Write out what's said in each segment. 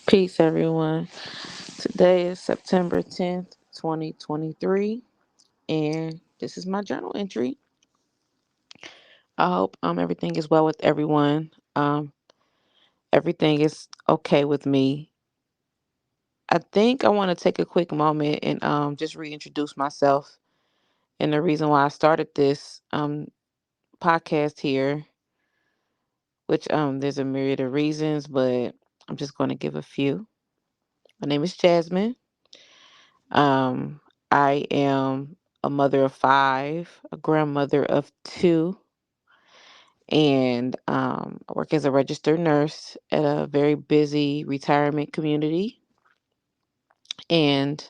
Peace, everyone. Today is September 10th, 2023, and this is my journal entry. I hope everything is well with everyone. Everything is okay with me. I think I want to take a quick moment and just reintroduce myself and the reason why I started this podcast here, which there's a myriad of reasons, but I'm just going to give a few. My name is Jasmine. Um, I am a mother of five, a grandmother of two, and I work as a registered nurse at a very busy retirement community. And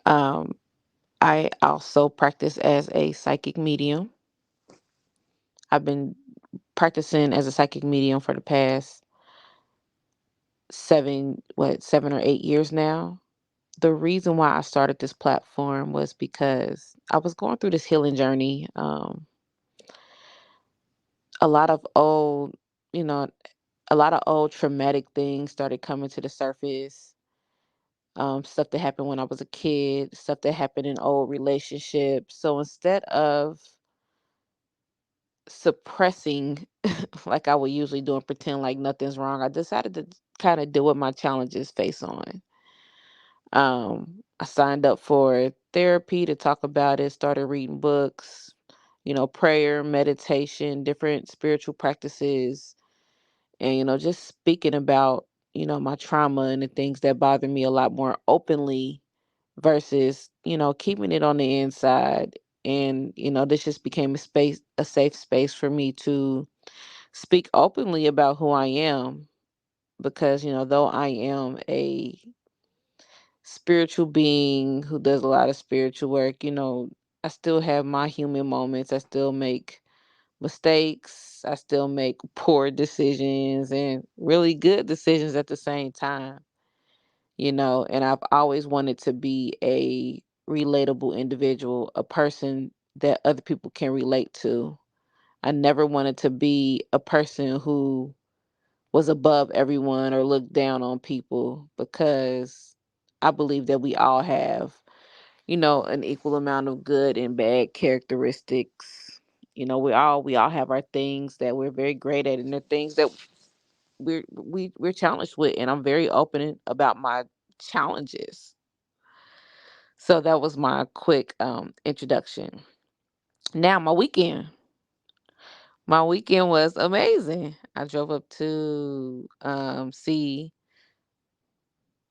um, I also practice as a psychic medium. I've been practicing as a psychic medium for the past 7 or 8 years now. The reason why I started this platform was because I was going through this healing journey. A lot of old, you know, a lot of old traumatic things started coming to the surface. Stuff that happened when I was a kid, stuff that happened in old relationships. So instead of suppressing like I would usually do and pretend like nothing's wrong, I decided to kind of deal with my challenges face on. I signed up for therapy to talk about it, started reading books, prayer, meditation, different spiritual practices, and just speaking about my trauma and the things that bother me a lot more openly versus keeping it on the inside. And this just became a safe space for me to speak openly about who I am, because though I am a spiritual being who does a lot of spiritual work, I still have my human moments. I still make mistakes. I still make poor decisions and really good decisions at the same time, and I've always wanted to be a relatable individual, a person that other people can relate to. I never wanted to be a person who was above everyone or looked down on people, because I believe that we all have, an equal amount of good and bad characteristics. We all have our things that we're very great at, and the things that we're challenged with, and I'm very open about my challenges. So that was my quick introduction. Now my weekend was amazing. I drove up to see.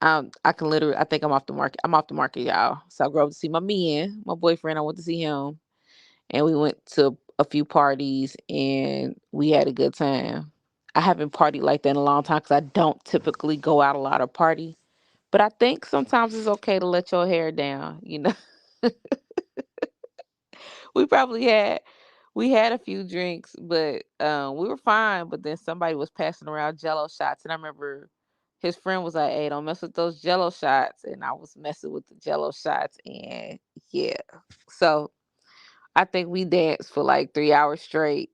I can literally. I think I'm off the market. I'm off the market, y'all. So I drove to see my man, my boyfriend. I went to see him, and we went to a few parties, and we had a good time. I haven't partied like that in a long time because I don't typically go out a lot or party. But I think sometimes it's okay to let your hair down. We probably had a few drinks, but we were fine. But then somebody was passing around Jello shots, and I remember his friend was like, "Hey, don't mess with those Jello shots," and I was messing with the Jello shots, and yeah. So I think we danced for like 3 hours straight.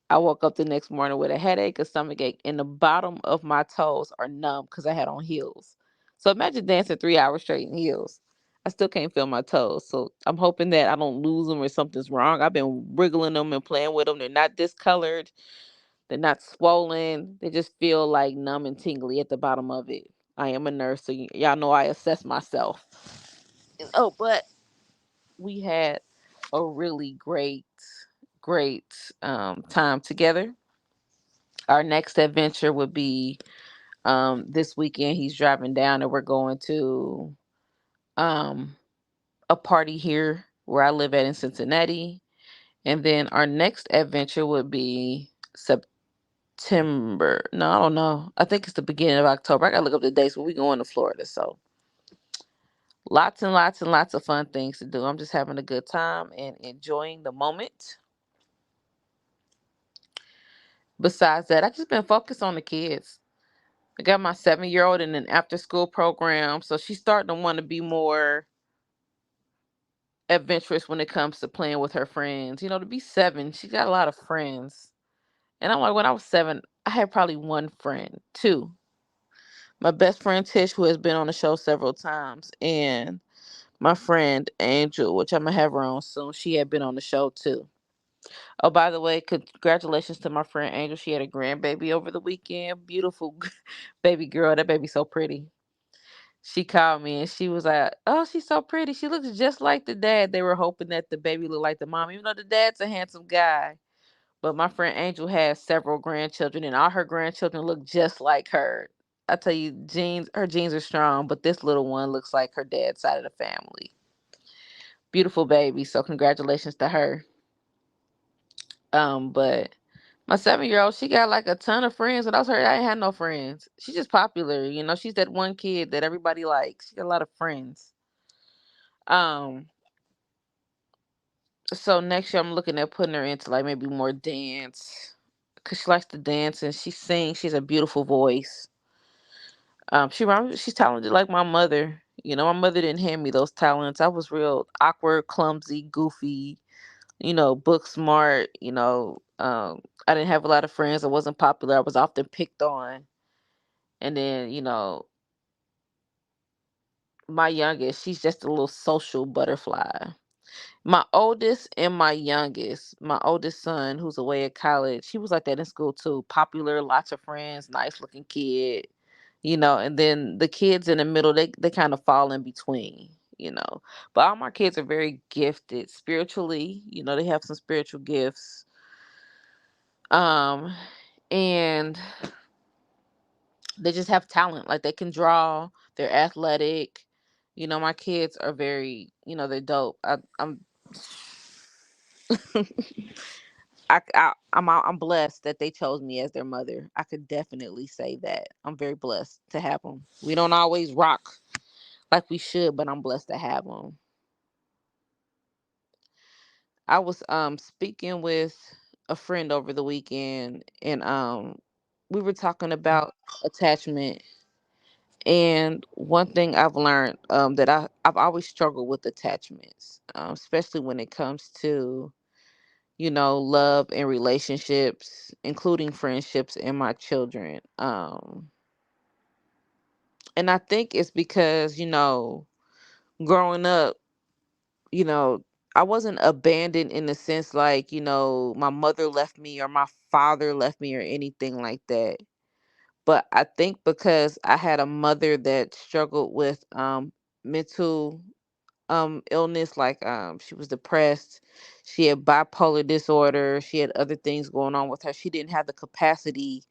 I woke up the next morning with a headache, a stomach ache, and the bottom of my toes are numb because I had on heels. So imagine dancing 3 hours straight in heels. I still can't feel my toes. So I'm hoping that I don't lose them or something's wrong. I've been wriggling them and playing with them. They're not discolored. They're not swollen. They just feel like numb and tingly at the bottom of it. I am a nurse, so y'all know I assess myself. Oh, but we had a really great time together. Our next adventure would be this weekend. He's driving down, and we're going to um, a party here where I live at in Cincinnati. And then our next adventure would be September. No, I don't know. I think it's the beginning of October. I gotta look up the dates, but we going to Florida. So lots and lots and lots of fun things to do. I'm just having a good time and enjoying the moment. Besides that, I just been focused on the kids. I got my 7-year-old in an after school program, so she's starting to want to be more adventurous when it comes to playing with her friends. To be 7, she got a lot of friends. And I'm like, when I was 7, I had probably one friend, two. My best friend Tish, who has been on the show several times, and my friend Angel, which I'm gonna have her on soon. She had been on the show too. Oh, by the way, congratulations to my friend Angel. She had a grandbaby over the weekend. Beautiful baby girl. That baby's so pretty. She called me and she was like, "Oh, she's so pretty. She looks just like the dad." They were hoping that the baby looked like the mom, even though the dad's a handsome guy. But my friend Angel has several grandchildren, and all her grandchildren look just like her. I tell you, her genes are strong, but this little one looks like her dad's side of the family. Beautiful baby. So congratulations to her. But my 7-year old, she got like a ton of friends. When I was her, I ain't had no friends. She's just popular, She's that one kid that everybody likes. She got a lot of friends. Um, so next year I'm looking at putting her into like maybe more dance, cause she likes to dance and she sings. She has a beautiful voice. She's talented like my mother. My mother didn't hand me those talents. I was real awkward, clumsy, goofy, book smart, I didn't have a lot of friends. I wasn't popular. I was often picked on. And then, my youngest, she's just a little social butterfly. My oldest son, who's away at college, he was like that in school too. Popular, lots of friends, nice looking kid, and then the kids in the middle, they kind of fall in between, But all my kids are very gifted spiritually, they have some spiritual gifts. Um, and they just have talent. Like they can draw, they're athletic. My kids are very, they're dope. I'm blessed that they chose me as their mother. I could definitely say that. I'm very blessed to have them. We don't always rock like we should, but I'm blessed to have them. I was speaking with a friend over the weekend, and we were talking about attachment. And one thing I've learned, that I've always struggled with attachments, especially when it comes to, love and relationships, including friendships and my children. And I think it's because, growing up, you know, I wasn't abandoned in the sense like, my mother left me or my father left me or anything like that. But I think because I had a mother that struggled with mental illness, like she was depressed, she had bipolar disorder, she had other things going on with her. She didn't have the capacity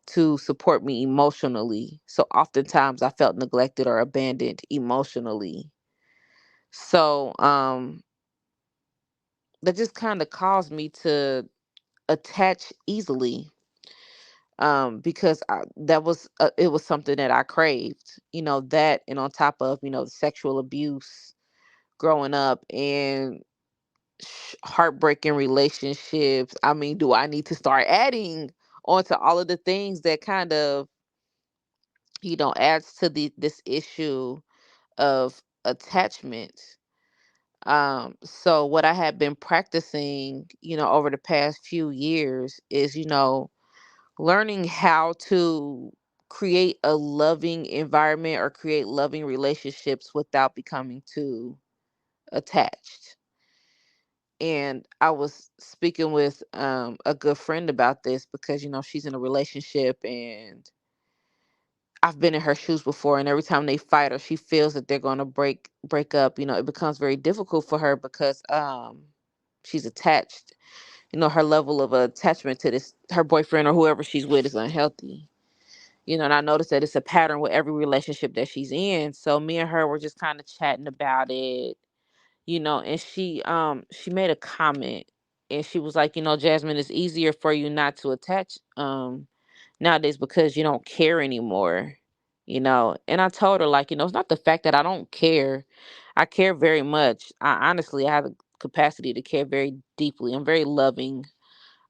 to support me emotionally. So oftentimes I felt neglected or abandoned emotionally. So that just kind of caused me to attach easily, because it was something that I craved, that, and on top of, the sexual abuse growing up and heartbreaking relationships. I mean, do I need to start adding onto all of the things that kind of, adds to this issue of attachment? So what I have been practicing, over the past few years is, learning how to create a loving environment or create loving relationships without becoming too attached. And I was speaking with a good friend about this because, she's in a relationship, and I've been in her shoes before, and every time they fight or she feels that they're going to break up, it becomes very difficult for her because she's attached. Her level of attachment to this her boyfriend or whoever she's with is unhealthy. And I noticed that it's a pattern with every relationship that she's in. So me and her were just kind of chatting about it, and she made a comment, and she was like, Jasmine, it's easier for you not to attach nowadays because you don't care anymore. And I told her, like, it's not the fact that I don't care. I care very much. I have the capacity to care very deeply. I'm very loving.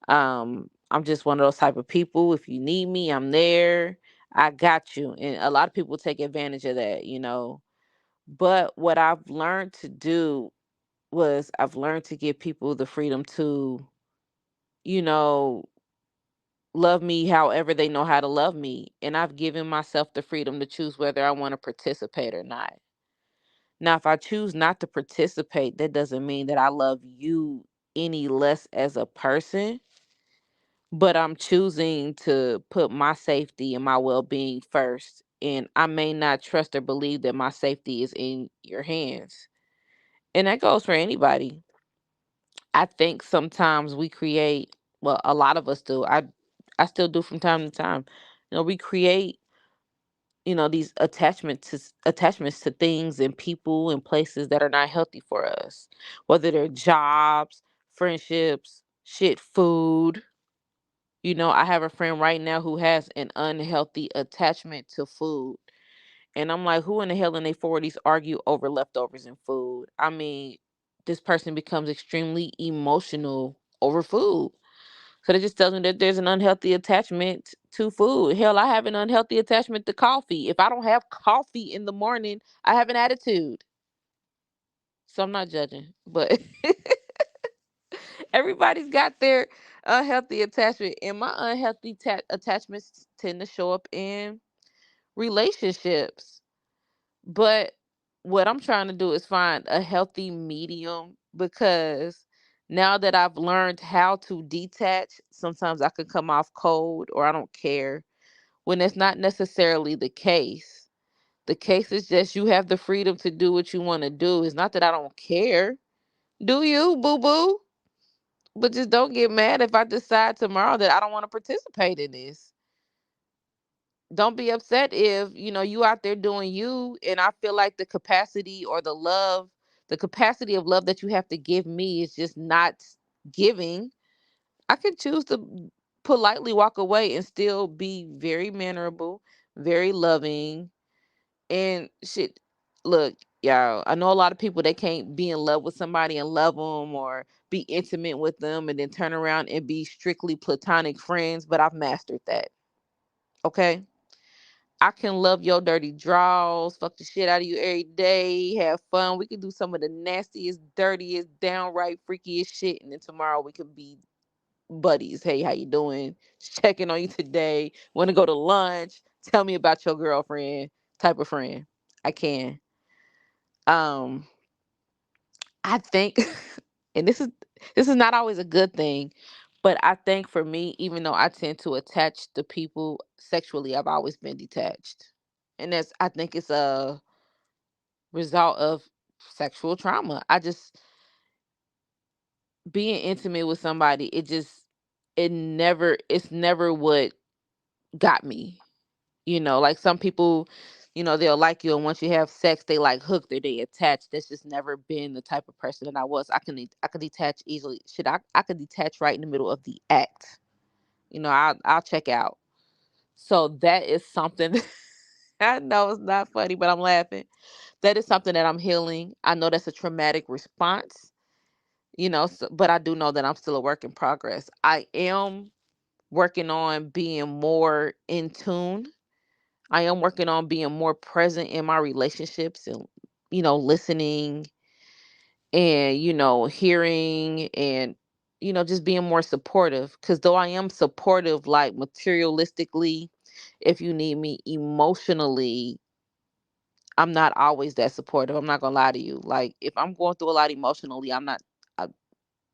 I'm just one of those type of people. If you need me, I'm there. I got you. And a lot of people take advantage of that. But what I've learned to do was I've learned to give people the freedom to, you know, love me however they know how to love me. And I've given myself the freedom to choose whether I want to participate or not. Now, if I choose not to participate, that doesn't mean that I love you any less as a person, but I'm choosing to put my safety and my well being first. And I may not trust or believe that my safety is in your hands. And that goes for anybody. I think sometimes we create, well, a lot of us do. I still do from time to time. We create, these attachments to things and people and places that are not healthy for us. Whether they're jobs, friendships, shit, food. I have a friend right now who has an unhealthy attachment to food. And I'm like, who in the hell in their 40s argue over leftovers and food? I mean, this person becomes extremely emotional over food. So that just tells me that there's an unhealthy attachment to food. Hell, I have an unhealthy attachment to coffee. If I don't have coffee in the morning, I have an attitude. So I'm not judging, but everybody's got their unhealthy attachment. And my unhealthy attachments tend to show up in relationships. But what I'm trying to do is find a healthy medium, because now that I've learned how to detach, sometimes I can come off cold or I don't care, when that's not necessarily the case. The case is just you have the freedom to do what you want to do. It's not that I don't care. Do you, boo boo? But just don't get mad if I decide tomorrow that I don't want to participate in this. Don't be upset if you out there doing you, and I feel like the capacity of love that you have to give me is just not giving. I can choose to politely walk away and still be very mannerable, very loving, and shit. Look, y'all, I know a lot of people, they can't be in love with somebody and love them, or be intimate with them and then turn around and be strictly platonic friends, but I've mastered that. Okay, I can love your dirty draws, fuck the shit out of you every day, have fun. We can do some of the nastiest, dirtiest, downright freakiest shit, and then tomorrow we could be buddies. Hey, how you doing? Just checking on you today. Want to go to lunch? Tell me about your girlfriend. Type of friend. I can. Um, I think, and this is not always a good thing, but I think for me, even though I tend to attach to people sexually, I've always been detached, and I think it's a result of sexual trauma. I just being intimate with somebody, it's never what got me. Like some people, they'll like you, and once you have sex, they like hooked or they attached. That's just never been the type of person that I was. I can detach easily. Shit, I could detach right in the middle of the act. I'll check out. So that is something. I know it's not funny, but I'm laughing. That is something that I'm healing. I know that's a traumatic response, but I do know that I'm still a work in progress. I am working on being more in tune. I am working on being more present in my relationships, and listening, and hearing, and just being more supportive, cuz though I am supportive like materialistically, if you need me emotionally, I'm not always that supportive. I'm not going to lie to you. Like if I'm going through a lot emotionally, I'm not I,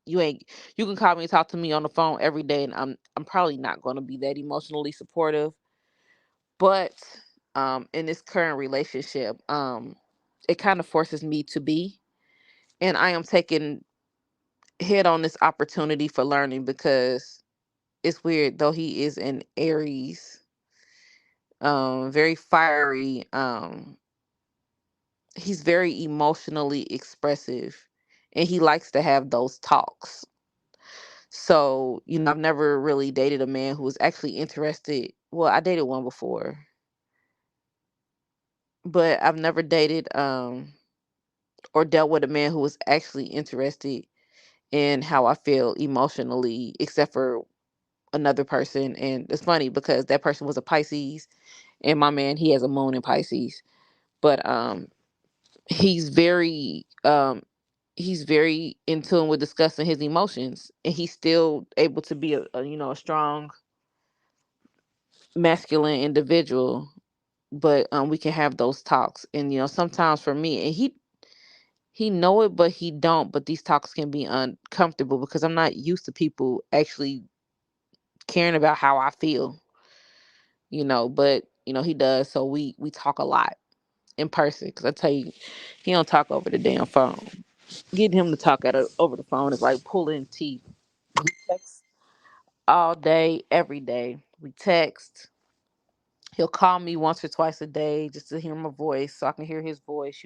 you ain't you can call me and talk to me on the phone every day, and I'm probably not going to be that emotionally supportive. But in this current relationship, it kind of forces me to be, and I am taking head on this opportunity for learning, because it's weird, though he is an Aries, very fiery, he's very emotionally expressive, and he likes to have those talks. So, I've never really dated a man who was actually interested. Well, I dated one before, but I've never dated or dealt with a man who was actually interested in how I feel emotionally, except for another person. And it's funny because that person was a Pisces, and my man, he has a moon in Pisces. But he's very he's very in tune with discussing his emotions, and he's still able to be a strong masculine individual, but we can have those talks. And sometimes for me, and he know it, but he don't. But these talks can be uncomfortable because I'm not used to people actually caring about how I feel. But he does. So we talk a lot in person. Because I tell you, he don't talk over the damn phone. Getting him to talk over the phone is like pulling teeth. We text all day, every day. We text. He'll call me once or twice a day just to hear my voice, so I can hear his voice.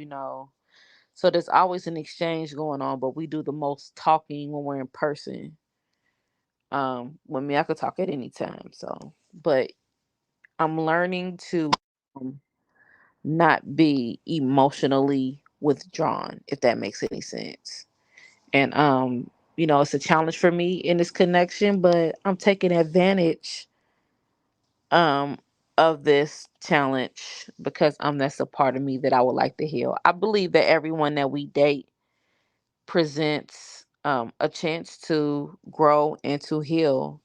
So there's always an exchange going on, but we do the most talking when we're in person. With me, I could talk at any time. So, but I'm learning to um, not be emotionally withdrawn, if that makes any sense. And it's a challenge for me in this connection, but I'm taking advantage um of this challenge because that's a part of me that I would like to heal. I believe that everyone that we date presents a chance to grow and to heal.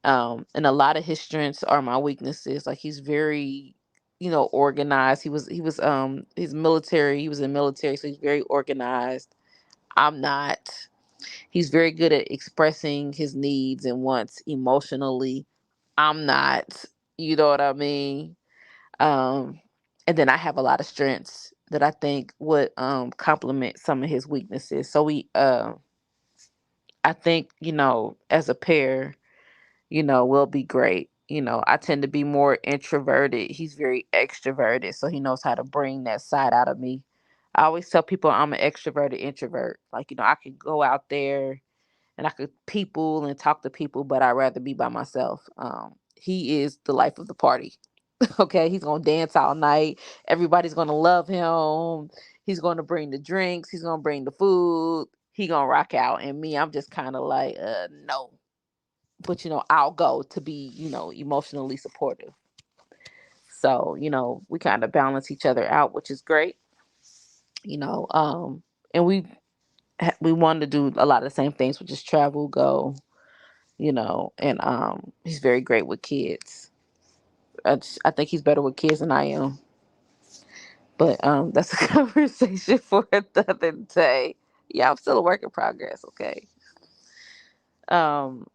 And a lot of his strengths are my weaknesses. Like he's very, organized. He's military. He was in military, so he's very organized. I'm not. He's very good at expressing his needs and wants emotionally. I'm not. You know what I mean? Um, and then I have a lot of strengths that I think would complement some of his weaknesses. So I think, as a pair, we'll be great. I tend to be more introverted. He's very extroverted, so he knows how to bring that side out of me. I always tell people I'm an extroverted introvert. Like, I could go out there and I could people and talk to people, but I'd rather be by myself. He is the life of the party. Okay, he's gonna dance all night. Everybody's gonna love him. He's gonna bring the drinks. He's gonna bring the food. He gonna rock out. And me, I'm just kind of like, no. But I'll go to be, emotionally supportive. So we kind of balance each other out, which is great. You know, and we want to do a lot of the same things, which is travel, go. And he's very great with kids. I think he's better with kids than I am. But that's a conversation for another day. Yeah, I'm still a work in progress. Okay. Um,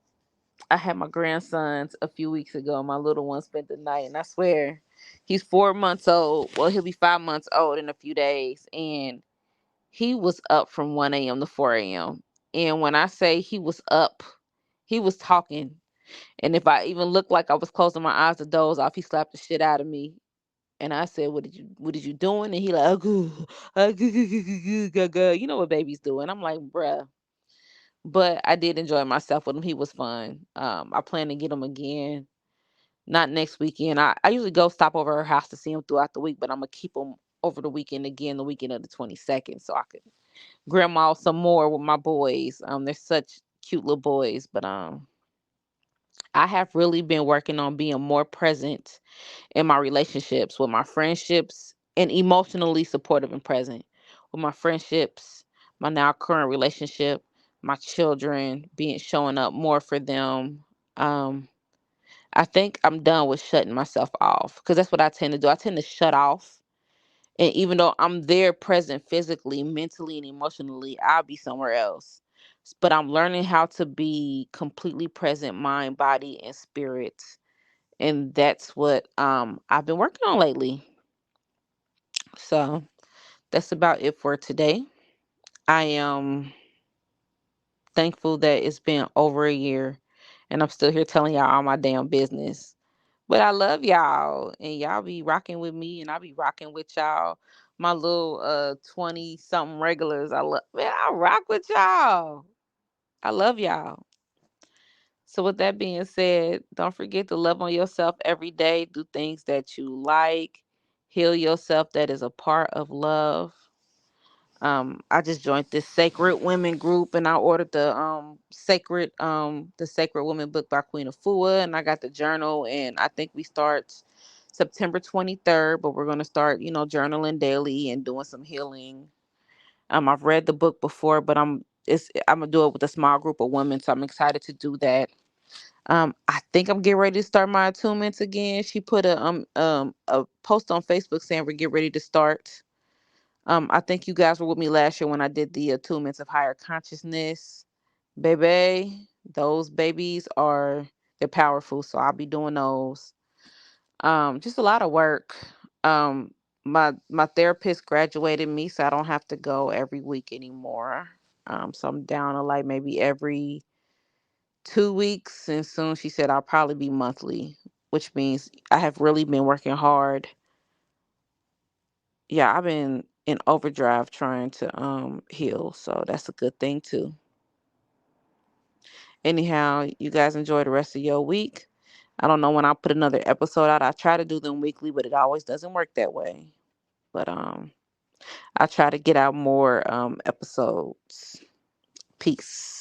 I had my grandsons a few weeks ago. My little one spent the night, and I swear, he's 4 months old. Well, he'll be 5 months old in a few days, and he was up from 1 a.m. to 4 a.m. And when I say he was up, he was talking. And if I even looked like I was closing my eyes to doze off, he slapped the shit out of me. And I said, "What did you doing?" And he like, you know what babies do. And I'm like, bruh. But I did enjoy myself with him. He was fun. I plan to get him again. Not next weekend. I usually go stop over her house to see him throughout the week, but I'm gonna keep him over the weekend again, the weekend of the 22nd, so I could grandma some more with my boys. They're such cute little boys, but I have really been working on being more present in my relationships, with my friendships, and emotionally supportive and present with my friendships, my now current relationship, my children, being showing up more for them. Um, I think I'm done with shutting myself off because that's what I tend to do. I tend to shut off. And even though I'm there present physically, mentally, and emotionally, I'll be somewhere else. But I'm learning how to be completely present, mind, body, and spirit. And that's what I've been working on lately. So that's about it for today. I am thankful that it's been over a year and I'm still here telling y'all all my damn business. But I love y'all and y'all be rocking with me and I be rocking with y'all. My little 20 something regulars. I rock with y'all. I love y'all. So with that being said, don't forget to love on yourself every day. Do things that you like. Heal yourself. That is a part of love. I just joined this Sacred Women group and I ordered the Sacred Women book by Queen Afua and I got the journal and I think we start September 23rd, but we're gonna start, journaling daily and doing some healing. I've read the book before, but I'm gonna do it with a small group of women, so I'm excited to do that. I think I'm getting ready to start my attunements again. She put a post on Facebook saying we're getting ready to start. I think you guys were with me last year when I did the attunements of higher consciousness. Baby, those babies are they're powerful, so I'll be doing those. Just a lot of work. Um, my therapist graduated me, so I don't have to go every week anymore. So I'm down to like maybe every 2 weeks, and soon she said I'll probably be monthly, which means I have really been working hard. Yeah, I've been in overdrive trying to heal, so that's a good thing too. Anyhow, you guys enjoy the rest of your week. I don't know when I'll put another episode out. I try to do them weekly, but it always doesn't work that way. But I try to get out more episodes. Peace.